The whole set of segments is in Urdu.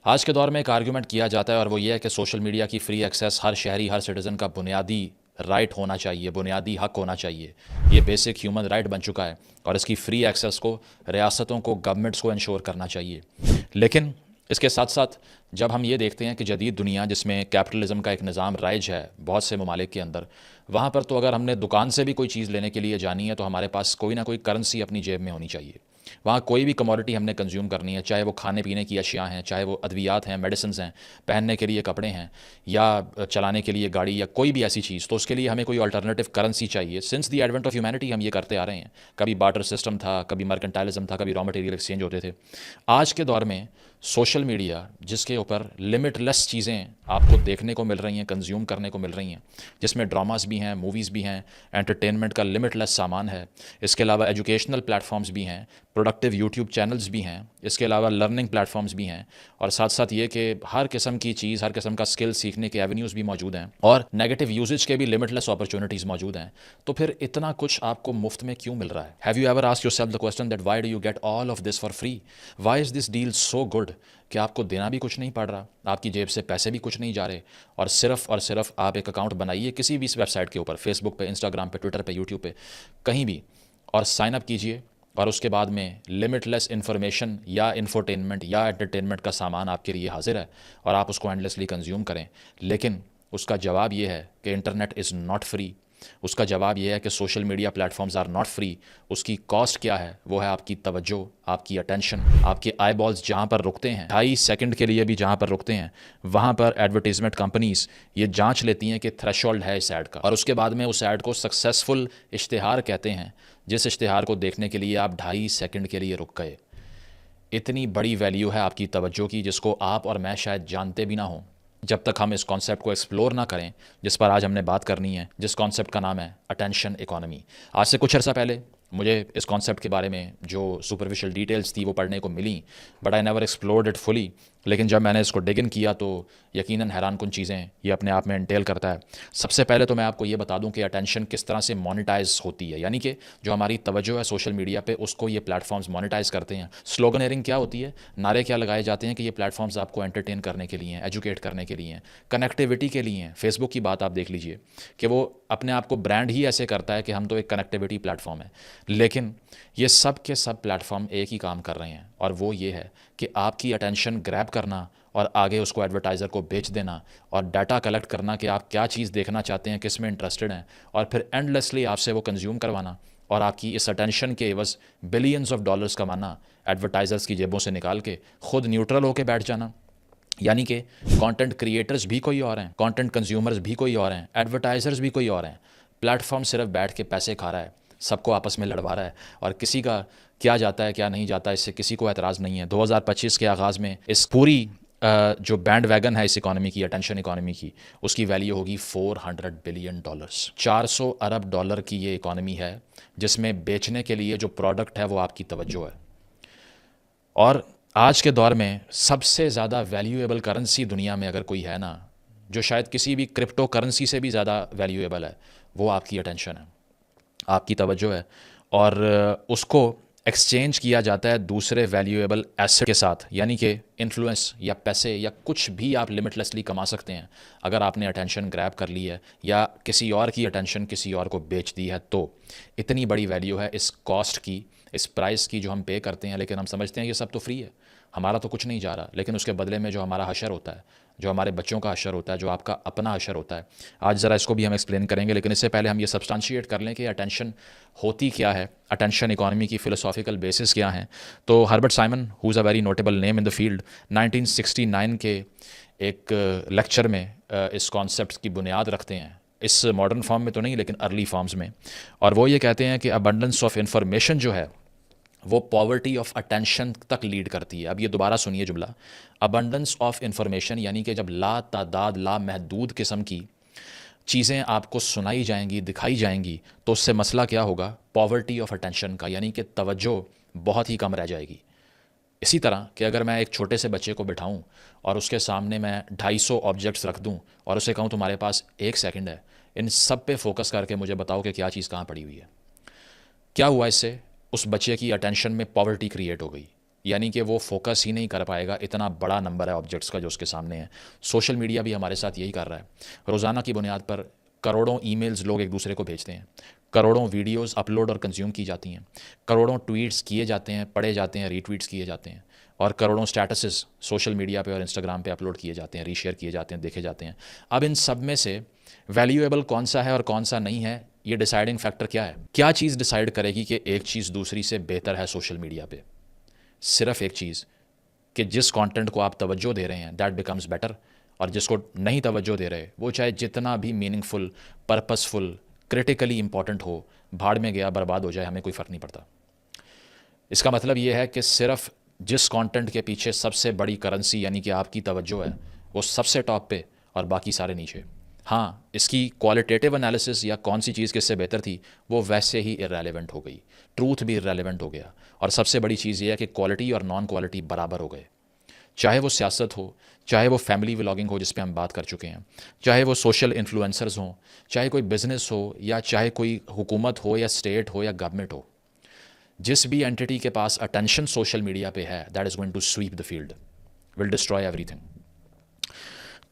آج کے دور میں ایک آرگیومنٹ کیا جاتا ہے اور وہ یہ ہے کہ سوشل میڈیا کی فری ایکسیس ہر شہری ہر سٹیزن کا بنیادی رائٹ ہونا چاہیے، بنیادی حق ہونا چاہیے. یہ بیسک ہیومن رائٹ بن چکا ہے اور اس کی فری ایکسیس کو ریاستوں کو، گورنمنٹس کو انشور کرنا چاہیے. لیکن اس کے ساتھ ساتھ جب ہم یہ دیکھتے ہیں کہ جدید دنیا جس میں کیپٹلزم کا ایک نظام رائج ہے بہت سے ممالک کے اندر، وہاں پر تو اگر ہم نے دکان سے بھی کوئی چیز لینے کے لیے جانی ہے تو ہمارے پاس کوئی نہ کوئی کرنسی اپنی جیب میں ہونی چاہیے. وہاں کوئی بھی کموڈٹی ہم نے کنزیوم کرنی ہے، چاہے وہ کھانے پینے کی اشیاء ہیں، چاہے وہ ادویات ہیں، میڈیسنز ہیں، پہننے کے لیے کپڑے ہیں، یا چلانے کے لیے گاڑی یا کوئی بھی ایسی چیز، تو اس کے لیے ہمیں کوئی آلٹرنیٹیو کرنسی چاہیے. Since the Advent of humanity ہم یہ کرتے آ رہے ہیں. کبھی بارٹر سسٹم تھا، کبھی مرکنٹائلزم تھا، کبھی را مٹیریل ایکسچینج ہوتے تھے. آج کے دور میں سوشل میڈیا جس کے اوپر لمٹ لیس چیزیں آپ کو دیکھنے کو مل رہی ہیں، کنزیوم کرنے کو مل رہی ہیں، جس میں ڈراماز بھی ہیں، موویز بھی ہیں، انٹرٹینمنٹ کا لمٹ لیس سامان ہے. اس کے علاوہ ایجوکیشنل پلیٹ فارمز بھی ہیں، پروڈکٹیو یوٹیوب چینلز بھی ہیں، اس کے علاوہ لرننگ پلیٹ فارمز بھی ہیں، اور ساتھ ساتھ یہ کہ ہر قسم کی چیز، ہر قسم کا اسکل سیکھنے کے ایونیوز بھی موجود ہیں، اور نیگیٹو یوزج کے بھی لمٹ لیس اپرچونیٹیز موجود ہیں. تو پھر اتنا کچھ آپ کو مفت میں کیوں مل رہا ہے؟ Have you ever asked yourself the question that why do you get all of this for free? Why is this deal so good کہ آپ کو دینا بھی کچھ نہیں پڑ رہا، آپ کی جیب سے پیسے بھی کچھ نہیں جا رہے، اور صرف آپ ایک اکاؤنٹ بنائیے کسی بھی ویب سائٹ کے اوپر، فیس بک پہ، انسٹاگرام پہ، ٹویٹر پہ، یوٹیوب پہ، کہیں بھی، اور سائن اپ کیجئے، اور اس کے بعد میں لمٹ لیس انفارمیشن یا انفوٹینمنٹ یا انٹرٹینمنٹ کا سامان آپ کے لیے حاضر ہے، اور آپ اس کو اینڈلیسلی کنزیوم کریں. لیکن اس کا جواب یہ ہے کہ انٹرنیٹ از ناٹ فری. اس کا جواب یہ ہے کہ social media platforms are not free. اس کی کاسٹ کیا ہے؟ وہ ہے آپ کی توجہ، آپ کی اٹینشن، آپ کے آئی بالز جہاں پر رکتے ہیں، 2.5 سیکنڈ کے لیے بھی جہاں پر رکتے ہیں، وہاں پر ایڈورٹیزمنٹ کمپنیز یہ جانچ لیتی ہیں کہ تھریشولڈ ہے اس ایڈ کا، اور اس کے بعد میں اس ایڈ کو سکسیسفل اشتہار کہتے ہیں، جس اشتہار کو دیکھنے کے لیے آپ 2.5 سیکنڈ کے لیے رک گئے. اتنی بڑی ویلیو ہے آپ کی توجہ کی، جس کو آپ اور میں شاید جانتے بھی نہ ہوں جب تک ہم اس کانسیپٹ کو ایکسپلور نہ کریں، جس پر آج ہم نے بات کرنی ہے، جس کانسیپٹ کا نام ہے اٹینشن اکانومی. آج سے کچھ عرصہ پہلے مجھے اس کانسیپٹ کے بارے میں جو سپرفیشل ڈیٹیلز تھی وہ پڑھنے کو ملیں، but I never explored it fully. لیکن جب میں نے اس کو ڈگ ان کیا تو یقیناً حیران کن چیزیں یہ اپنے آپ میں انٹیل کرتا ہے. سب سے پہلے تو میں آپ کو یہ بتا دوں کہ اٹینشن کس طرح سے مانیٹائز ہوتی ہے، یعنی کہ جو ہماری توجہ ہے سوشل میڈیا پہ، اس کو یہ پلیٹ فارمز مانیٹائز کرتے ہیں. سلوگنیرنگ کیا ہوتی ہے؟ نعرے کیا لگائے جاتے ہیں کہ یہ پلیٹ فارمز آپ کو انٹرٹین کرنے کے لیے ہیں، ایجوکیٹ کرنے کے لیے ہیں، کنیکٹیوٹی کے لیے ہیں. فیس بک کی بات آپ دیکھ لیجئے کہ وہ اپنے آپ کو برانڈ ہی ایسے کرتا ہے کہ ہم تو ایک کنیکٹیوٹی پلیٹ فارم ہے. لیکن یہ سب کے سب پلیٹ فارم ایک ہی کام کر رہے ہیں، اور وہ یہ ہے کہ آپ کی اٹینشن گریب کرنا اور آگے اس کو ایڈورٹائزر کو بیچ دینا، اور ڈیٹا کلیکٹ کرنا کہ آپ کیا چیز دیکھنا چاہتے ہیں، کس میں انٹرسٹڈ ہیں، اور پھر اینڈ لیسلی آپ سے وہ کنزیوم کروانا، اور آپ کی اس اٹینشن کے عوض بلینز آف ڈالرز کمانا ایڈورٹائزرز کی جیبوں سے نکال کے، خود نیوٹرل ہو کے بیٹھ جانا. یعنی کہ کانٹینٹ کریٹرز بھی کوئی اور ہیں، کانٹینٹ کنزیومرز بھی کوئی اور ہیں، ایڈورٹائزرز بھی کوئی اور ہیں. پلیٹ فارم صرف بیٹھ کے پیسے کھا رہا ہے، سب کو آپس میں لڑوا رہا ہے، اور کسی کا کیا جاتا ہے کیا نہیں جاتا اس سے کسی کو اعتراض نہیں ہے. 2025 کے آغاز میں اس پوری جو بینڈ ویگن ہے اس اکانومی کی، اٹینشن اکانومی کی، اس کی ویلیو ہوگی $400 بلین. 400 ارب ڈالر کی یہ اکانومی ہے، جس میں بیچنے کے لیے جو پروڈکٹ ہے وہ آپ کی توجہ ہے. اور آج کے دور میں سب سے زیادہ ویلیویبل کرنسی دنیا میں اگر کوئی ہے نا، جو شاید کسی بھی کرپٹو کرنسی سے بھی زیادہ ویلیویبل ہے، وہ آپ کی اٹینشن ہے، آپ کی توجہ ہے. اور اس کو ایکسچینج کیا جاتا ہے دوسرے ویلیویبل ایسٹ کے ساتھ، یعنی کہ انفلوئنس یا پیسے یا کچھ بھی آپ لمٹ لیسلی کما سکتے ہیں اگر آپ نے اٹینشن گریب کر لی ہے، یا کسی اور کی اٹینشن کسی اور کو بیچ دی ہے. تو اتنی بڑی ویلیو ہے اس کاسٹ کی، اس پرائز کی جو ہم پے کرتے ہیں. لیکن ہم سمجھتے ہیں یہ سب تو فری ہے، ہمارا تو کچھ نہیں جا رہا، لیکن اس کے بدلے میں جو ہمارا حشر ہوتا ہے، جو ہمارے بچوں کا حشر ہوتا ہے، جو آپ کا اپنا حشر ہوتا ہے، آج ذرا اس کو بھی ہم ایکسپلین کریں گے. لیکن اس سے پہلے ہم یہ سبسٹانشیٹ کر لیں کہ اٹینشن ہوتی کیا ہے، اٹینشن اکانومی کی فلسافیکل بیسس کیا ہیں. تو Herbert Simon, who is a very notable name in the field, 1969 کے ایک لیکچر میں اس کانسیپٹ کی بنیاد رکھتے ہیں، اس ماڈرن فارم میں تو نہیں لیکن ارلی فارمز میں. اور وہ یہ کہتے ہیں کہ ابنڈنس آف انفارمیشن جو ہے وہ پاورٹی آف اٹینشن تک لیڈ کرتی ہے. اب یہ دوبارہ سنیے جملہ، ابنڈنس آف انفارمیشن، یعنی کہ جب لا تعداد، لا محدود قسم کی چیزیں آپ کو سنائی جائیں گی، دکھائی جائیں گی، تو اس سے مسئلہ کیا ہوگا؟ پاورٹی آف اٹینشن کا، یعنی کہ توجہ بہت ہی کم رہ جائے گی. اسی طرح کہ اگر میں ایک چھوٹے سے بچے کو بٹھاؤں اور اس کے سامنے میں 250 آبجیکٹس رکھ دوں اور اسے کہوں تمہارے پاس 1 سیکنڈ ہے، ان سب پہ فوکس کر کے مجھے بتاؤ کہ کیا چیز کہاں پڑی ہوئی ہے. کیا ہوا اس سے؟ اس بچے کی اٹینشن میں پاورٹی کریٹ ہو گئی. یعنی کہ وہ فوکس ہی نہیں کر پائے گا، اتنا بڑا نمبر ہے آبجیکٹس کا جو اس کے سامنے ہے۔ سوشل میڈیا بھی ہمارے ساتھ یہی کر رہا ہے، روزانہ کی بنیاد پر کروڑوں ای میلز لوگ ایک دوسرے کو بھیجتے ہیں، کروڑوں ویڈیوز اپلوڈ اور کنزیوم کی جاتی ہیں، کروڑوں ٹویٹس کیے جاتے ہیں، پڑھے جاتے ہیں، ری ٹویٹس کیے جاتے ہیں، اور کروڑوں اسٹیٹسز سوشل میڈیا پہ اور انسٹاگرام پہ اپلوڈ کیے جاتے ہیں، ری شیئر کیے جاتے ہیں، دیکھے جاتے ہیں۔ اب ان سب میں سے ویلیویبل کون سا ہے اور کون سا نہیں ہے، یہ ڈیسائیڈنگ فیکٹر کیا ہے؟ کیا چیز ڈیسائیڈ کرے گی کہ ایک چیز دوسری سے بہتر ہے سوشل میڈیا پہ؟ صرف ایک چیز، کہ جس کانٹینٹ کو آپ توجہ دے رہے ہیں دیٹ بیکمز بیٹر، اور جس کو نہیں توجہ دے رہے وہ چاہے جتنا بھی میننگ فل، پرپسفل، کرٹیکلی امپورٹنٹ ہو، بھاڑ میں گیا، برباد ہو جائے، ہمیں کوئی فرق نہیں پڑتا۔ اس کا مطلب یہ ہے کہ صرف جس کانٹینٹ کے پیچھے سب سے بڑی کرنسی یعنی کہ آپ کی توجہ ہے وہ سب سے ٹاپ پہ اور باقی سارے نیچے۔ ہاں، اس کی کوالٹیٹیو انالیسس یا کون سی چیز کس سے بہتر تھی وہ ویسے ہی ارریلیونٹ ہو گئی، ٹروتھ بھی ارریلیونٹ ہو گیا، اور سب سے بڑی چیز یہ ہے کہ کوالٹی اور نان کوالٹی برابر ہو گئے۔ چاہے وہ سیاست ہو، چاہے وہ فیملی ولاگنگ ہو جس پہ ہم بات کر چکے ہیں، چاہے وہ سوشل انفلوئنسرز ہوں، چاہے کوئی بزنس ہو، یا چاہے کوئی حکومت ہو یا اسٹیٹ ہو یا گورنمنٹ ہو، جس بھی اینٹی کے پاس اٹینشن سوشل میڈیا پہ ہے that is going to sweep the field, will destroy everything.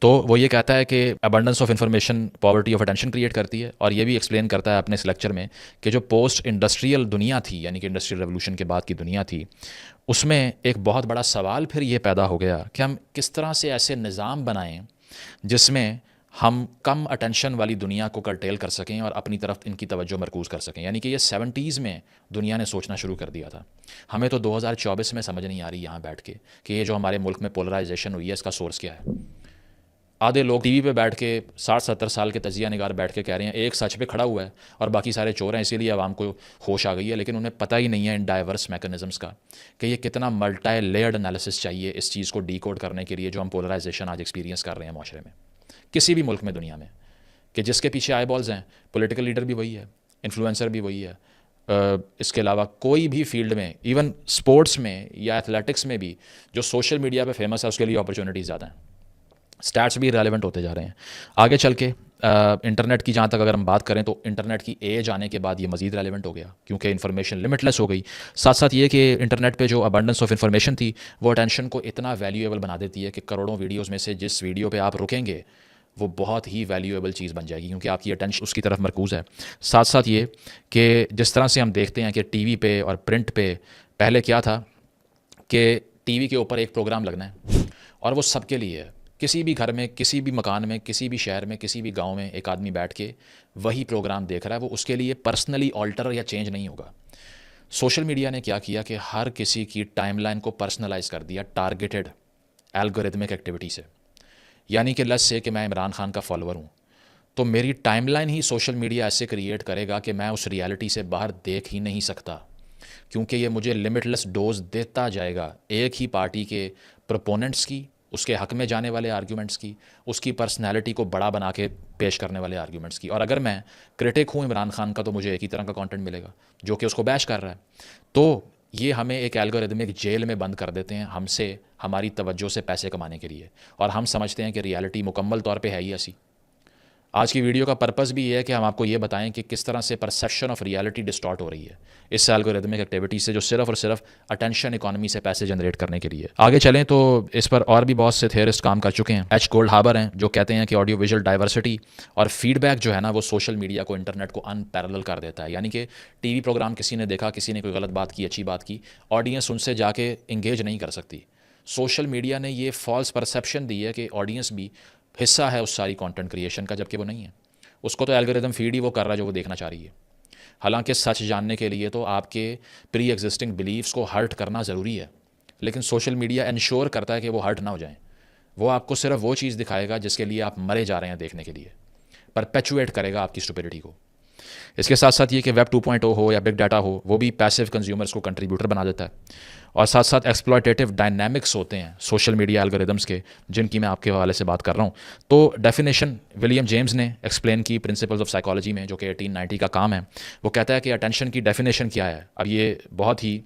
تو وہ یہ کہتا ہے کہ abundance of information poverty of attention create کرتی ہے، اور یہ بھی ایکسپلین کرتا ہے اپنے اس لیکچر میں کہ جو پوسٹ انڈسٹریل دنیا تھی یعنی کہ انڈسٹریل ریولوشن کے بعد کی دنیا تھی، اس میں ایک بہت بڑا سوال پھر یہ پیدا ہو گیا کہ ہم کس طرح سے ایسے نظام بنائیں جس میں ہم کم اٹینشن والی دنیا کو کرٹیل کر سکیں اور اپنی طرف ان کی توجہ مرکوز کر سکیں۔ یعنی کہ یہ 70s میں دنیا نے سوچنا شروع کر دیا تھا، ہمیں تو 2024 میں سمجھ نہیں آ رہی یہاں بیٹھ کے کہ یہ جو ہمارے ملک میں پولرائزیشن ہوئی ہے اس کا سورس کیا ہے۔ آدھے لوگ ٹی وی پہ بیٹھ کے 60-70 سال کے تجزیہ نگار بیٹھ کے کہہ رہے ہیں ایک سچ پہ کھڑا ہوا ہے اور باقی سارے چور ہیں، اسی لیے عوام کو ہوش آ گئی ہے، لیکن انہیں پتہ ہی نہیں ہے ان ڈائیورس میکنزمس کا کہ یہ کتنا ملٹائی لیئرڈ انالیسس چاہیے اس چیز کو ڈی کوڈ کرنے کے لیے جو ہم پولرائزیشن آج ایکسپیرینس کر رہے ہیں معاشرے میں، کسی بھی ملک میں دنیا میں، کہ جس کے پیچھے آئی بالز ہیں، پولیٹیکل لیڈر بھی وہی ہے، انفلوئنسر بھی وہی ہے، اس کے علاوہ کوئی بھی فیلڈ میں، ایون سپورٹس میں یا ایتھلیٹکس میں بھی جو سوشل میڈیا پہ فیمس ہے اس کے لیے اپرچونیٹیز زیادہ ہیں، سٹیٹس بھی ریلیونٹ ہوتے جا رہے ہیں۔ آگے چل کے انٹرنیٹ کی جہاں تک اگر ہم بات کریں تو انٹرنیٹ کی ایج آنے کے بعد یہ مزید ریلیونٹ ہو گیا کیونکہ انفارمیشن لمٹ لیس ہو گئی۔ ساتھ ساتھ یہ کہ انٹرنیٹ پہ جو ابنڈنس آف انفارمیشن تھی وہ اٹینشن کو اتنا ویلیویبل بنا دیتی ہے کہ کروڑوں ویڈیوز میں سے جس ویڈیو پہ آپ رکیں گے وہ بہت ہی ویلیویبل چیز بن جائے گی کیونکہ آپ کی اٹینشن اس کی طرف مرکوز ہے۔ ساتھ ساتھ یہ کہ جس طرح سے ہم دیکھتے ہیں کہ ٹی وی پہ اور پرنٹ پہ پہلے کیا تھا کہ ٹی وی کے اوپر ایک پروگرام لگنا ہے اور وہ سب کے لیے ہے، کسی بھی گھر میں، کسی بھی مکان میں، کسی بھی شہر میں، کسی بھی گاؤں میں ایک آدمی بیٹھ کے وہی پروگرام دیکھ رہا ہے، وہ اس کے لیے پرسنلی آلٹر یا چینج نہیں ہوگا۔ سوشل میڈیا نے کیا کیا کہ ہر کسی کی ٹائم لائن کو پرسنلائز کر دیا ٹارگیٹڈ الگوریتمک ایکٹیویٹی سے، یعنی کہ لیٹس سے کہ میں عمران خان کا فالوور ہوں تو میری ٹائم لائن ہی سوشل میڈیا ایسے کریٹ کرے گا کہ میں اس ریالٹی سے باہر دیکھ ہی نہیں سکتا، کیونکہ یہ مجھے لمٹ لیس ڈوز دیتا جائے گا ایک ہی پارٹی کے پروپوننٹس کی، اس کے حق میں جانے والے آرگیومنٹس کی، اس کی پرسنالٹی کو بڑا بنا کے پیش کرنے والے آرگیومنٹس کی، اور اگر میں کرٹک ہوں عمران خان کا تو مجھے ایک ہی طرح کا کانٹینٹ ملے گا جو کہ اس کو بیش کر رہا ہے۔ تو یہ ہمیں ایک الگوریتمک جیل میں بند کر دیتے ہیں ہم سے ہماری توجہ سے پیسے کمانے کے لیے، اور ہم سمجھتے ہیں کہ ریالٹی مکمل طور پہ ہے ہی ایسی۔ آج کی ویڈیو کا پرپس بھی یہ ہے کہ ہم آپ کو یہ بتائیں کہ کس طرح سے پرسیپشن آف ریالٹی ڈسٹارٹ ہو رہی ہے اس الگوریتمک ایکٹیویٹی سے جو صرف اور صرف اٹینشن اکانومی سے پیسے جنریٹ کرنے کے لیے۔ آگے چلیں تو اس پر اور بھی بہت سے تھیورسٹ کام کر چکے ہیں۔ ایچ گولڈ ہاربر ہیں جو کہتے ہیں کہ آڈیو ویژول ڈائیورسٹی اور فیڈ بیک جو ہے نا وہ سوشل میڈیا کو، انٹرنیٹ کو ان پیرلل کر دیتا ہے، یعنی کہ ٹی وی پروگرام کسی نے دیکھا، کسی نے کوئی غلط بات کی، اچھی بات کی، آڈینس ان سے جا کے انگیج نہیں کر سکتی۔ سوشل میڈیا نے یہ فالس پرسیپشن دی ہے کہ آڈینس بھی حصہ ہے اس ساری کانٹینٹ کریشن کا، جبکہ وہ نہیں ہے۔ اس کو تو الگوریتم فیڈ ہی وہ کر رہا ہے جو وہ دیکھنا چاہ رہی ہے۔ حالانکہ سچ جاننے کے لیے تو آپ کے پری ایگزسٹنگ بلیفس کو ہرٹ کرنا ضروری ہے، لیکن سوشل میڈیا انشور کرتا ہے کہ وہ ہرٹ نہ ہو جائیں۔ وہ آپ کو صرف وہ چیز دکھائے گا جس کے لیے آپ مرے جا رہے ہیں دیکھنے کے لیے، پرپیچویٹ کرے گا آپ کی اسٹوپیڈٹی کو۔ اس کے ساتھ ساتھ یہ کہ ویب 2.0 ہو یا بگ ڈاٹا ہو، وہ بھی پیسیو کنزیومرز کو کنٹریبیوٹر بنا دیتا ہے، اور ساتھ ساتھ ایکسپلوئٹیو ڈائنامکس ہوتے ہیں سوشل میڈیا الگوریدمس کے، جن کی میں آپ کے حوالے سے بات کر رہا ہوں۔ تو ڈیفینیشن ولیم جیمز نے ایکسپلین کی پرنسپلز آف سائیکالوجی میں، جو کہ 1890 کا کام ہے۔ وہ کہتا ہے کہ اٹینشن کی ڈیفینیشن کیا ہے۔ اب یہ بہت ہی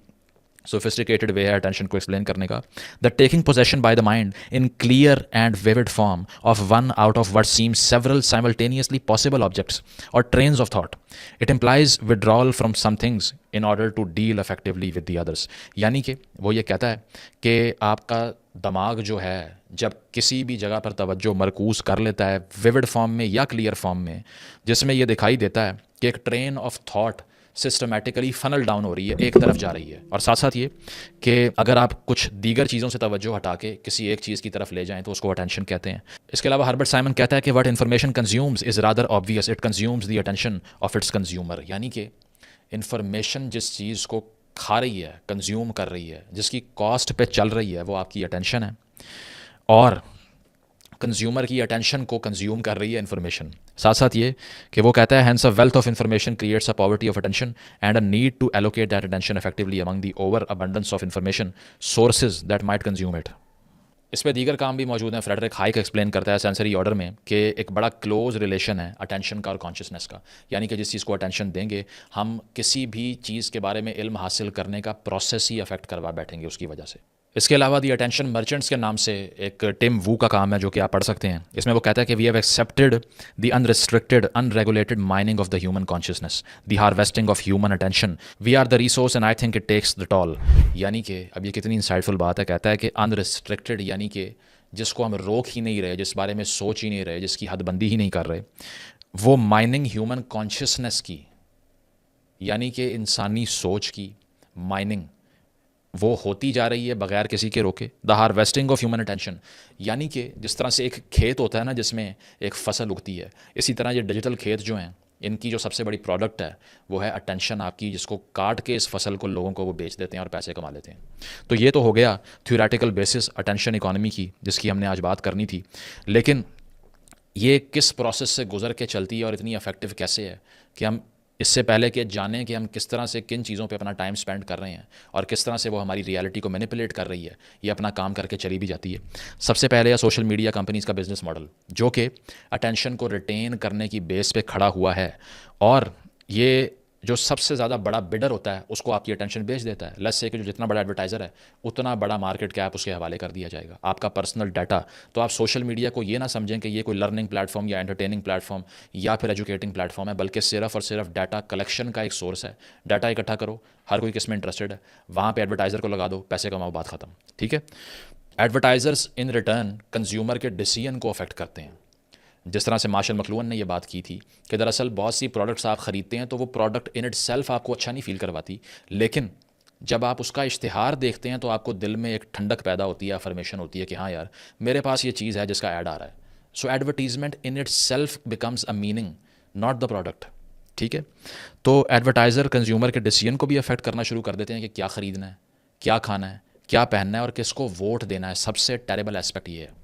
sophisticated way ہے attention کو explain کرنے کا. The taking possession by the mind in clear and vivid form of one out of what seems several simultaneously possible objects or trains of thought. It implies withdrawal from some things in order to deal effectively with the others. یعنی کہ وہ یہ کہتا ہے کہ آپ کا دماغ جو ہے جب کسی بھی جگہ پر توجہ مرکوز کر لیتا ہے ویوڈ فارم میں یا کلیئر فارم میں، جس میں یہ دکھائی دیتا ہے کہ ایک train of thought systematically funnel down ہو رہی ہے، ایک طرف جا رہی ہے، اور ساتھ ساتھ یہ کہ اگر آپ کچھ دیگر چیزوں سے توجہ ہٹا کے کسی ایک چیز کی طرف لے جائیں تو اس کو اٹینشن کہتے ہیں. اس کے علاوہ ہربرٹ سائمن کہتا ہے کہ what information consumes is rather obvious it consumes the attention of its consumer. یعنی کہ انفارمیشن جس چیز کو کھا رہی ہے، کنزیوم کر رہی ہے، جس کی کاسٹ پہ چل رہی ہے، وہ آپ کی اٹینشن ہے، اور کنزیومر کی اٹینشن کو کنزیوم کر رہی ہے انفارمیشن. ساتھ ساتھ یہ کہ وہ کہتا ہے hence a wealth of information creates a poverty of attention and a need to allocate that attention effectively among the overabundance of information sources that might consume it. اس پہ دیگر کام بھی موجود ہیں. فریڈرک ہائیک ایکسپلین کرتا ہے سینسری آرڈر میں کہ ایک بڑا کلوز ریلیشن ہے اٹینشن کا اور کانشیسنس کا. یعنی کہ جس چیز کو اٹینشن دیں گے ہم کسی بھی چیز کے بارے میں علم حاصل کرنے کا پروسیس ہی افیکٹ کروا بیٹھیں گے اس کی وجہ سے. اس کے علاوہ دی اٹینشن مرچنٹس کے نام سے ایک ٹم وو کا کام ہے جو کہ آپ پڑھ سکتے ہیں. اس میں وہ کہتا ہے کہ we have accepted the unrestricted unregulated mining of the human consciousness the harvesting of human attention we are the resource and I think it takes the toll. یعنی کہ اب یہ کتنی انسائٹفل بات ہے. کہتا ہے کہ انریسٹرکٹیڈ یعنی کہ جس کو ہم روک ہی نہیں رہے، جس بارے میں سوچ ہی نہیں رہے، جس کی حد بندی ہی نہیں کر رہے، وہ مائننگ ہیومن کانشیسنس کی، یعنی کہ انسانی سوچ کی مائننگ وہ ہوتی جا رہی ہے بغیر کسی کے روکے. دا ہارویسٹنگ آف ہیومن اٹینشن یعنی کہ جس طرح سے ایک کھیت ہوتا ہے نا جس میں ایک فصل اگتی ہے، اسی طرح یہ ڈیجیٹل کھیت جو ہیں ان کی جو سب سے بڑی پروڈکٹ ہے وہ ہے اٹینشن آپ کی، جس کو کاٹ کے اس فصل کو لوگوں کو وہ بیچ دیتے ہیں اور پیسے کما لیتے ہیں. تو یہ تو ہو گیا تھیوریٹیکل بیسس اٹینشن اکانومی کی جس کی ہم نے آج بات کرنی تھی. لیکن یہ کس پروسیس سے گزر کے چلتی ہے اور اتنی افیکٹو کیسے ہے کہ ہم اس سے پہلے کہ جانیں کہ ہم کس طرح سے کن چیزوں پہ اپنا ٹائم سپینڈ کر رہے ہیں اور کس طرح سے وہ ہماری ریالٹی کو مینیپولیٹ کر رہی ہے، یہ اپنا کام کر کے چلی بھی جاتی ہے. سب سے پہلے سوشل میڈیا کمپنیز کا بزنس ماڈل جو کہ اٹینشن کو ریٹین کرنے کی بیس پہ کھڑا ہوا ہے، اور یہ جو سب سے زیادہ بڑا بڈر ہوتا ہے اس کو آپ کی اٹینشن بیچ دیتا ہے. لیٹس سے کہ جو جتنا بڑا ایڈورٹائزر ہے اتنا بڑا مارکیٹ کیپ اس کے حوالے کر دیا جائے گا، آپ کا پرسنل ڈیٹا. تو آپ سوشل میڈیا کو یہ نہ سمجھیں کہ یہ کوئی لرننگ پلیٹ فارم یا انٹرٹیننگ پلیٹ فارم یا پھر ایجوکیٹنگ پلیٹ فارم ہے، بلکہ صرف اور صرف ڈیٹا کلیکشن کا ایک سورس ہے. ڈیٹا اکٹھا کرو، ہر کوئی کس میں انٹرسٹڈ ہے، وہاں پہ ایڈورٹائزر کو لگا دو، پیسے کماؤ، بات ختم. ٹھیک ہے. ایڈورٹائزرز ان ریٹرن کنزیومر کے ڈیسیژن کو افیکٹ کرتے ہیں. جس طرح سے مارشل مکلوئن نے یہ بات کی تھی کہ دراصل بہت سی پروڈکٹس آپ خریدتے ہیں تو وہ پروڈکٹ ان اٹ سیلف آپ کو اچھا نہیں فیل کرواتی، لیکن جب آپ اس کا اشتہار دیکھتے ہیں تو آپ کو دل میں ایک ٹھنڈک پیدا ہوتی ہے، افرمیشن ہوتی ہے کہ ہاں یار میرے پاس یہ چیز ہے جس کا ایڈ آ رہا ہے. So advertisement in itself becomes a meaning, not the product. ٹھیک ہے. تو ایڈورٹائزر کنزیومر کے ڈیسیژن کو بھی افیکٹ کرنا شروع کر دیتے ہیں کہ کیا خریدنا ہے، کیا کھانا ہے، کیا پہننا ہے اور کس کو ووٹ دینا ہے. سب سے ٹیریبل ایسپیکٹ یہ ہے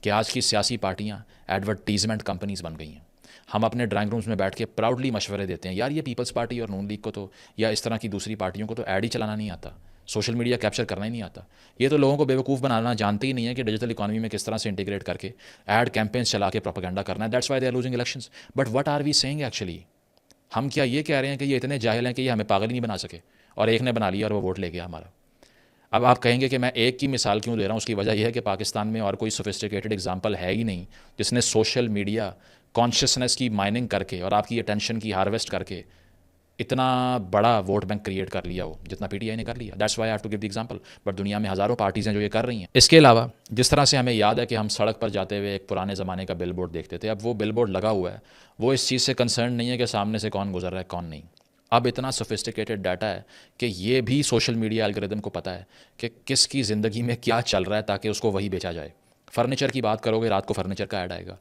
کہ آج کی سیاسی پارٹیاں ایڈورٹیزمنٹ کمپنیز بن گئی ہیں. ہم اپنے ڈرائنگ رومز میں بیٹھ کے پراؤڈلی مشورے دیتے ہیں، یار یہ پیپلز پارٹی اور نون لیگ کو تو یا اس طرح کی دوسری پارٹیوں کو تو ایڈ ہی چلانا نہیں آتا، سوشل میڈیا کیپچر کرنا ہی نہیں آتا. یہ تو لوگوں کو بیوقوف بنانا جانتے ہی نہیں ہے کہ ڈیجیٹل اکانومی میں کس طرح سے انٹیگریٹ کر کے ایڈ کیمپینس چلا کے پروپیگنڈا کرنا ہے. That's why they are losing elections. But what are we seeing actually? ہم کیا یہ کہہ رہے ہیں کہ یہ اتنے جاہل ہیں کہ یہ ہمیں پاگل ہی نہیں بنا سکے اور ایک نے بنا لیا اور وہ ووٹ لے گیا ہمارا. اب آپ کہیں گے کہ میں ایک کی مثال کیوں دے رہا ہوں، اس کی وجہ یہ ہے کہ پاکستان میں اور کوئی سوفسٹیکیٹڈ ایگزامپل ہے ہی نہیں جس نے سوشل میڈیا کانشیسنس کی مائننگ کر کے اور آپ کی اٹینشن کی ہارویسٹ کر کے اتنا بڑا ووٹ بینک کریٹ کر لیا ہو جتنا پی ٹی آئی نے کر لیا. That's why I have to give the example. But دنیا میں ہزاروں پارٹیز ہیں جو یہ کر رہی ہیں. اس کے علاوہ جس طرح سے ہمیں یاد ہے کہ ہم سڑک پر جاتے ہوئے ایک پرانے زمانے کا بل بورڈ دیکھتے تھے، اب وہ بل بورڈ لگا ہوا ہے، وہ اس چیز سے کنسرن نہیں ہے کہ سامنے سے کون گزر رہا ہے کون نہیں. اب اتنا سوفسٹیکیٹڈ ڈیٹا ہے کہ یہ بھی سوشل میڈیا الگوریدم کو پتہ ہے کہ کس کی زندگی میں کیا چل رہا ہے تاکہ اس کو وہی بیچا جائے. فرنیچر کی بات کرو گے، رات کو فرنیچر کا ایڈ آئے گا.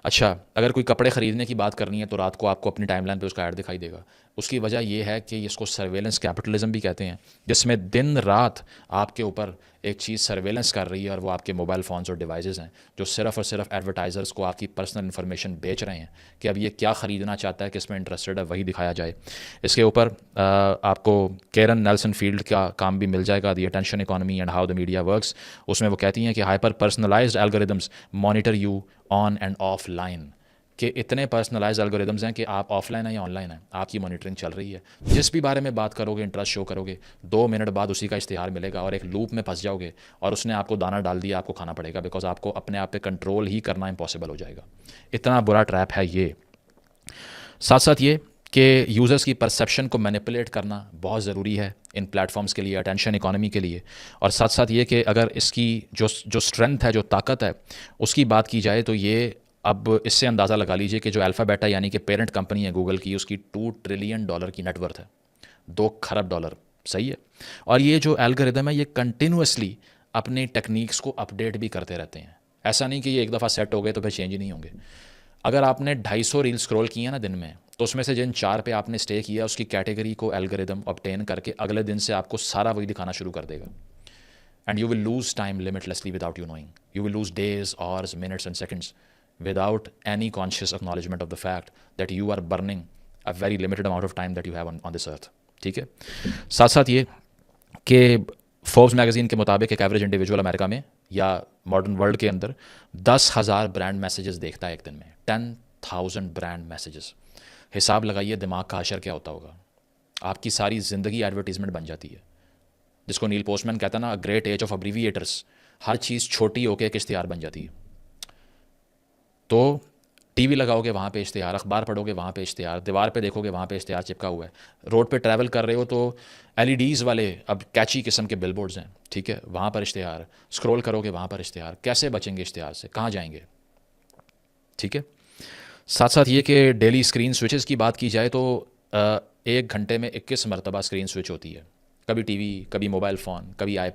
اچھا، اگر کوئی کپڑے خریدنے کی بات کرنی ہے تو رات کو آپ کو اپنی ٹائم لائن پہ اس کا ایڈ دکھائی دے گا. اس کی وجہ یہ ہے کہ اس کو سرویلنس کیپٹلزم بھی کہتے ہیں، جس میں دن رات آپ کے اوپر ایک چیز سرویلنس کر رہی ہے اور وہ آپ کے موبائل فونز اور ڈیوائسز ہیں جو صرف اور صرف ایڈورٹائزرز کو آپ کی پرسنل انفارمیشن بیچ رہے ہیں کہ اب یہ کیا خریدنا چاہتا ہے، کس میں انٹرسٹڈ ہے، وہی دکھایا جائے. اس کے اوپر آپ کو کیرن نیلسن فیلڈ کا کام بھی مل جائے گا، the attention economy and how the media works. اس میں وہ کہتی ہیں کہ hyper personalized algorithms monitor you on and offline. کہ اتنے پرسنلائز الگوریدمز ہیں کہ آپ آف لائن ہیں یا آن لائن ہیں، آپ کی مانیٹرنگ چل رہی ہے. جس بھی بارے میں بات کرو گے، انٹرسٹ شو کرو گے، 2 منٹ بعد اسی کا اشتہار ملے گا اور ایک لوپ میں پھنس جاؤ گے اور اس نے آپ کو دانہ ڈال دیا، آپ کو کھانا پڑے گا، بیکاز آپ کو اپنے آپ پہ کنٹرول ہی کرنا امپاسبل ہو جائے گا. اتنا برا ٹریپ ہے یہ. ساتھ ساتھ یہ کہ یوزرس کی پرسیپشن کو مینیپولیٹ کرنا بہت ضروری ہے ان پلیٹ فارمز کے لیے، اٹینشن اکانومی کے لیے. اور ساتھ ساتھ یہ کہ اگر اس کی جو اسٹرینتھ ہے، جو طاقت ہے، اس کی بات کی جائے تو یہ اب اس سے اندازہ لگا لیجئے کہ جو الفابیٹا یعنی کہ پیرنٹ کمپنی ہے گوگل کی، اس کی $2 ٹریلین کی نیٹ ورتھ ہے، $2 کھرب. صحیح ہے. اور یہ جو الگوریدم ہے یہ کنٹینوسلی اپنی ٹیکنیکس کو اپڈیٹ بھی کرتے رہتے ہیں. ایسا نہیں کہ یہ ایک دفعہ سیٹ ہو گئے تو پھر چینج ہی نہیں ہوں گے. اگر آپ نے 250 ریل اسکرول کی ہیں نا دن میں، تو اس میں سے جن 4 پہ آپ نے اسٹے کیا اس کی کیٹیگری کو الگوریدم آبٹین کر کے اگلے دن سے آپ کو سارا وہی دکھانا شروع کر دے گا. And you will lose time limitlessly without you knowing. You will lose days, hours, minutes and seconds without any conscious acknowledgment of the fact that you are burning a very limited amount of time that you have on this earth. ٹھیک ہے. ساتھ ساتھ یہ کہ فوربس میگزین کے مطابق ایک ایوریج انڈیویجول امریکہ میں یا ماڈرن ورلڈ کے اندر 10,000 برانڈ میسیجز دیکھتا ہے ایک دن میں. 10,000 برانڈ میسیجز. حساب لگائیے دماغ کا حشر کیا ہوتا ہوگا. آپ کی ساری زندگی ایڈورٹیزمنٹ بن جاتی ہے، جس کو نیل پوسٹ مین کہتا ہے نا گریٹ ایج آف ابریویٹرس. ہر چیز چھوٹی ہو کے ایک اشتہار بن جاتی ہے. تو ٹی وی لگاؤ گے وہاں پہ اشتہار، اخبار پڑھو گے وہاں پہ اشتہار، دیوار پہ دیکھو گے وہاں پہ اشتہار چپکا ہوا ہے. روڈ پہ ٹریول کر رہے ہو تو LEDs والے اب کیچی قسم کے بل بورڈز ہیں، ٹھیک ہے، وہاں پر اشتہار. اسکرول کرو گے وہاں پر اشتہار. کیسے بچیں گے اشتہار سے؟ کہاں جائیں گے؟ ٹھیک ہے. ساتھ ساتھ یہ کہ ڈیلی اسکرین سوئچز کی بات کی جائے تو 1 گھنٹے میں 21 مرتبہ اسکرین سوئچ ہوتی ہے. کبھی ٹی وی، کبھی موبائل فون، کبھی آئی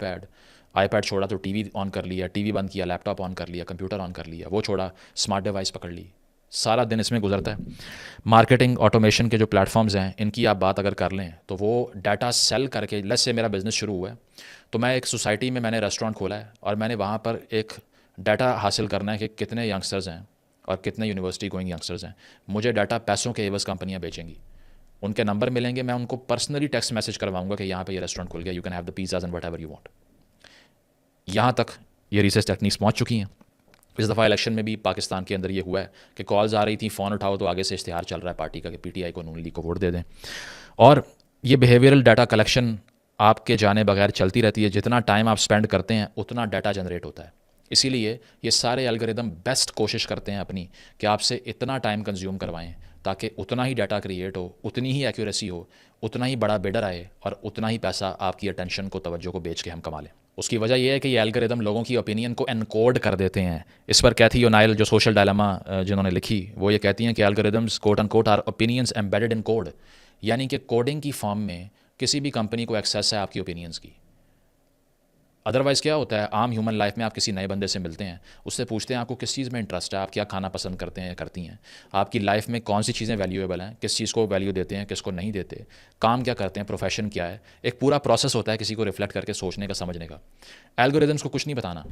پیڈ چھوڑا تو ٹی وی آن کر لیا، ٹی وی بند کیا لیپ ٹاپ آن کر لیا، کمپیوٹر آن کر لیا، وہ چھوڑا اسمارٹ ڈیوائس پکڑ لی. سارا دن اس میں گزرتا ہے. مارکیٹنگ آٹومیشن کے جو پلیٹ فارمز ہیں ان کی آپ بات اگر کر لیں تو وہ ڈیٹا سیل کر کے، لیٹس سے میرا بزنس شروع ہوا ہے تو میں ایک سوسائٹی میں نے ریسٹورینٹ کھولا ہے اور میں نے وہاں پر ایک ڈیٹا حاصل کرنا ہے کہ کتنے ینگسٹرز ہیں اور کتنے یونیورسٹی گوئنگ ینگسٹرز ہیں. مجھے ڈیٹا پیسوں کے عوض کمپنیاں بیچیں گی. ان کے نمبر ملیں گے، میں ان کو پرسنلی ٹیکسٹ میسج کرواؤں گا کہ یہاں پہ یہ ریسٹورینٹ کھل گیا، you can have the pizzas and what ever you want. یہاں تک یہ ریسرچ ٹیکنیکس پہنچ چکی ہیں. اس دفعہ الیکشن میں بھی پاکستان کے اندر یہ ہوا ہے کہ کالز آ رہی تھیں، فون اٹھاؤ تو آگے سے اشتہار چل رہا ہے پارٹی کا کہ PTI کو، نون لیگ کو ووٹ دے دیں. اور یہ بیہیویئرل ڈیٹا کلیکشن آپ کے جانے بغیر چلتی رہتی ہے. جتنا ٹائم آپ اسپینڈ کرتے ہیں اتنا ڈیٹا جنریٹ ہوتا ہے. اسی لیے یہ سارے الگوریدم بیسٹ کوشش کرتے ہیں اپنی کہ آپ سے اتنا ٹائم کنزیوم کروائیں تاکہ اتنا ہی ڈیٹا کریٹ ہو، اتنی ہی ایکوریسی ہو، اتنا ہی بڑا بیڈر آئے اور اتنا ہی پیسہ آپ کی اٹینشن کو، توجہ کو بیچ کے ہم کما لیں. اس کی وجہ یہ ہے کہ یہ الگوریدم لوگوں کی اوپینین کو انکوڈ کر دیتے ہیں. اس پر کیتھی اونائل جو سوشل ڈائلاما جنہوں نے لکھی، وہ یہ کہتی ہیں کہ algorithms quote unquote are opinions embedded in code. یعنی کہ کوڈنگ کی فارم میں کسی بھی کمپنی کو ایکسیس ہے آپ کی اوپینینز کی. ادروائز کیا ہوتا ہے، عام ہیومن لائف میں آپ کسی نئے بندے سے ملتے ہیں، اس سے پوچھتے ہیں آپ کو کس چیز میں انٹرسٹ ہے، آپ کیا کھانا پسند کرتے ہیں، کرتی ہیں، آپ کی لائف میں کون سی چیزیں ویلیویبل ہیں، کس چیز کو ویلیو دیتے ہیں، کس کو نہیں دیتے، کام کیا کرتے ہیں، پروفیشن کیا ہے. ایک پورا پروسیس ہوتا ہے کسی کو ریفلیکٹ کر کے سوچنے کا، سمجھنے کا. الگوریدمس کو کچھ نہیں بتانا.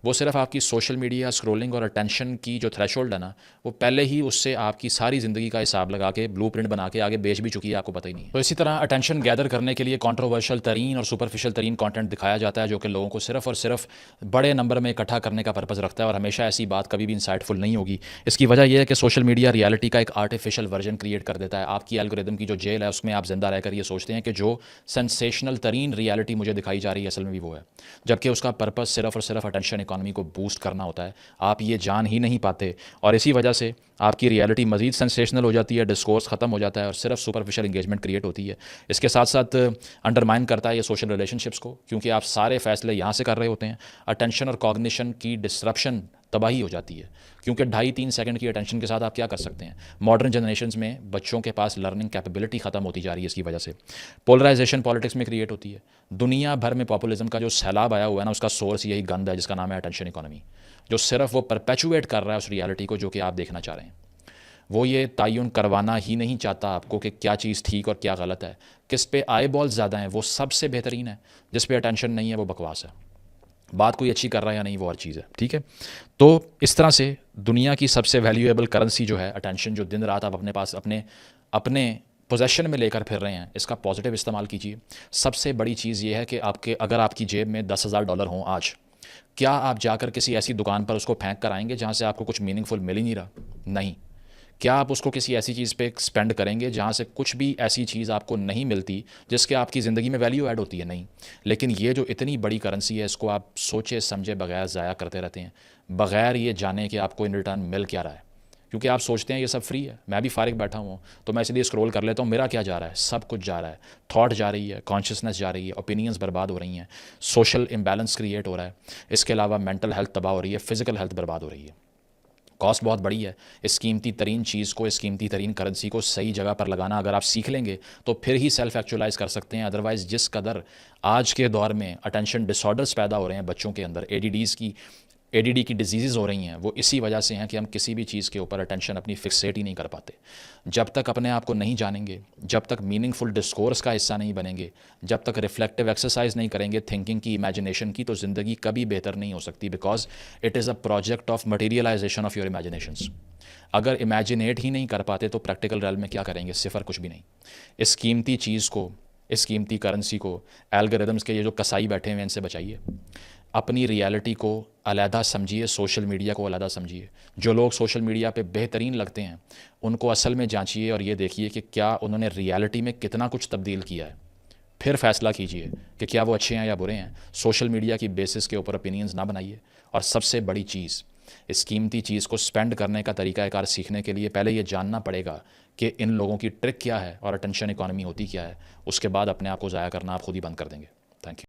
وہ صرف آپ کی سوشل میڈیا اسکرولنگ اور اٹینشن کی جو تھریش ہولڈ ہے نا، وہ پہلے ہی اس سے آپ کی ساری زندگی کا حساب لگا کے بلو پرنٹ بنا کے آگے بیچ بھی چکی ہے، آپ کو پتہ ہی نہیں. تو اسی طرح اٹینشن گیدر کرنے کے لیے کانٹروورشل ترین اور سپرفیشل ترین کانٹینٹ دکھایا جاتا ہے جو کہ لوگوں کو صرف اور صرف بڑے نمبر میں اکٹھا کرنے کا پرپز رکھتا ہے. اور ہمیشہ ایسی بات کبھی بھی انسائٹ فل نہیں ہوگی. اس کی وجہ یہ ہے کہ سوشل میڈیا ریالٹی کا ایک آرٹیفیشل ورژن کریٹ کر دیتا ہے. آپ کی الگوریدم کی جو جیل ہے اس میں آپ زندہ رہ کر یہ سوچتے ہیں کہ جو سینسیشنل ترین ریالٹی مجھے دکھائی جا رہی ہے اصل میں بھی وہ ہے، جبکہ اس کا پرپز صرف اور صرف اٹینشن اکانومی کو بوسٹ کرنا ہوتا ہے. آپ یہ جان ہی نہیں پاتے اور اسی وجہ سے آپ کی ریالٹی مزید سینسیشنل ہو جاتی ہے، ڈسکورس ختم ہو جاتا ہے اور صرف سپرفیشل انگیجمنٹ کریٹ ہوتی ہے. اس کے ساتھ ساتھ انڈرمائن کرتا ہے یہ سوشل ریلیشن شپس کو، کیونکہ آپ سارے فیصلے یہاں سے کر رہے ہوتے ہیں. اٹینشن اور کوگنیشن کی ڈسرپشن تباہی ہو جاتی ہے، کیونکہ 2.5-3 سیکنڈ کی اٹینشن کے ساتھ آپ کیا کر سکتے ہیں. ماڈرن جنریشنز میں بچوں کے پاس لرننگ کیپیبلٹی ختم ہوتی جا رہی ہے. اس کی وجہ سے پولرائزیشن پالیٹکس میں کریٹ ہوتی ہے. دنیا بھر میں پاپولزم کا جو سیلاب آیا ہوا ہے نا، اس کا سورس یہی گند ہے جس کا نام ہے اٹینشن اکانومی، جو صرف وہ پرپیچویٹ کر رہا ہے اس ریالٹی کو جو کہ آپ دیکھنا چاہ رہے ہیں. وہ یہ تعین کروانا ہی نہیں چاہتا آپ کو کہ کیا چیز ٹھیک اور کیا غلط ہے، کس پہ آئی بال زیادہ ہیں وہ سب سے بہترین ہے، جس پہ اٹینشن نہیں ہے وہ بکواس ہے. بات کوئی اچھی کر رہا ہے یا نہیں وہ اور چیز ہے. ٹھیک ہے. تو اس طرح سے دنیا کی سب سے ویلیویبل کرنسی جو ہے اٹینشن، جو دن رات آپ اپنے پاس اپنے پوزیشن میں لے کر پھر رہے ہیں، اس کا پازیٹیو استعمال کیجیے. سب سے بڑی چیز یہ ہے کہ اگر آپ کی جیب میں $10,000 ہوں آج، کیا آپ جا کر کسی ایسی دکان پر اس کو پھینک کر آئیں گے جہاں سے آپ کو کچھ میننگ فل مل ہی نہیں رہا؟ نہیں. کیا آپ اس کو کسی ایسی چیز پہ اسپینڈ کریں گے جہاں سے کچھ بھی ایسی چیز آپ کو نہیں ملتی جس کے آپ کی زندگی میں ویلیو ایڈ ہوتی ہے؟ نہیں. لیکن یہ جو اتنی بڑی کرنسی ہے اس کو آپ سوچے سمجھے بغیر ضائع کرتے رہتے ہیں، بغیر یہ جانے کہ آپ کو ان ریٹرن مل کیا رہا ہے. کیونکہ آپ سوچتے ہیں یہ سب فری ہے، میں بھی فارغ بیٹھا ہوں تو میں اس لیے اسکرول کر لیتا ہوں، میرا کیا جا رہا ہے؟ سب کچھ جا رہا ہے. تھاٹ جا رہی ہے، کانشیسنس جا رہی ہے، اوپینینز برباد ہو رہی ہیں، سوشل امبیلنس کریٹ ہو رہا ہے، اس کے علاوہ مینٹل ہیلتھ تباہ ہو رہی ہے، فزیکل ہیلتھ برباد ہو رہی ہے. کاسٹ بہت بڑی ہے. اس قیمتی ترین چیز کو، اس قیمتی ترین کرنسی کو صحیح جگہ پر لگانا اگر آپ سیکھ لیں گے تو پھر ہی سیلف ایکچولائز کر سکتے ہیں. ادروائز جس قدر آج کے دور میں اٹینشن ڈس آرڈرس پیدا ہو رہے ہیں بچوں کے اندر، اے ڈی ڈی کی ڈیزیزز ہو رہی ہیں، وہ اسی وجہ سے ہیں کہ ہم کسی بھی چیز کے اوپر اٹینشن اپنی فکسیٹ ہی نہیں کر پاتے. جب تک اپنے آپ کو نہیں جانیں گے، جب تک میننگ فل ڈسکورس کا حصہ نہیں بنیں گے، جب تک ریفلیکٹیو ایکسرسائز نہیں کریں گے تھنکنگ کی، امیجنیشن کی، تو زندگی کبھی بہتر نہیں ہو سکتی. Because it is a project of materialization of your imaginations. اگر امیجنیٹ ہی نہیں کر پاتے تو پریکٹیکل ریل میں کیا کریں گے؟ صفر، کچھ بھی نہیں. اس قیمتی چیز کو، اس قیمتی کرنسی کو الگوریدمس کے یہ جو کسائی بیٹھے ہوئے ہیں ان سے بچائیے. اپنی ریالٹی کو علیحدہ سمجھیے، سوشل میڈیا کو علیحدہ سمجھیے. جو لوگ سوشل میڈیا پہ بہترین لگتے ہیں ان کو اصل میں جانچیے اور یہ دیکھیے کہ کیا انہوں نے ریالٹی میں کتنا کچھ تبدیل کیا ہے. پھر فیصلہ کیجیے کہ کیا وہ اچھے ہیں یا برے ہیں. سوشل میڈیا کی بیسس کے اوپر اوپینینز نہ بنائیے. اور سب سے بڑی چیز، اس قیمتی چیز کو سپینڈ کرنے کا طریقہ کار سیکھنے کے لیے پہلے یہ جاننا پڑے گا کہ ان لوگوں کی ٹرک کیا ہے اور اٹینشن اکانومی ہوتی کیا ہے. اس کے بعد اپنے آپ کو ضائع کرنا آپ خود ہی بند کر دیں گے.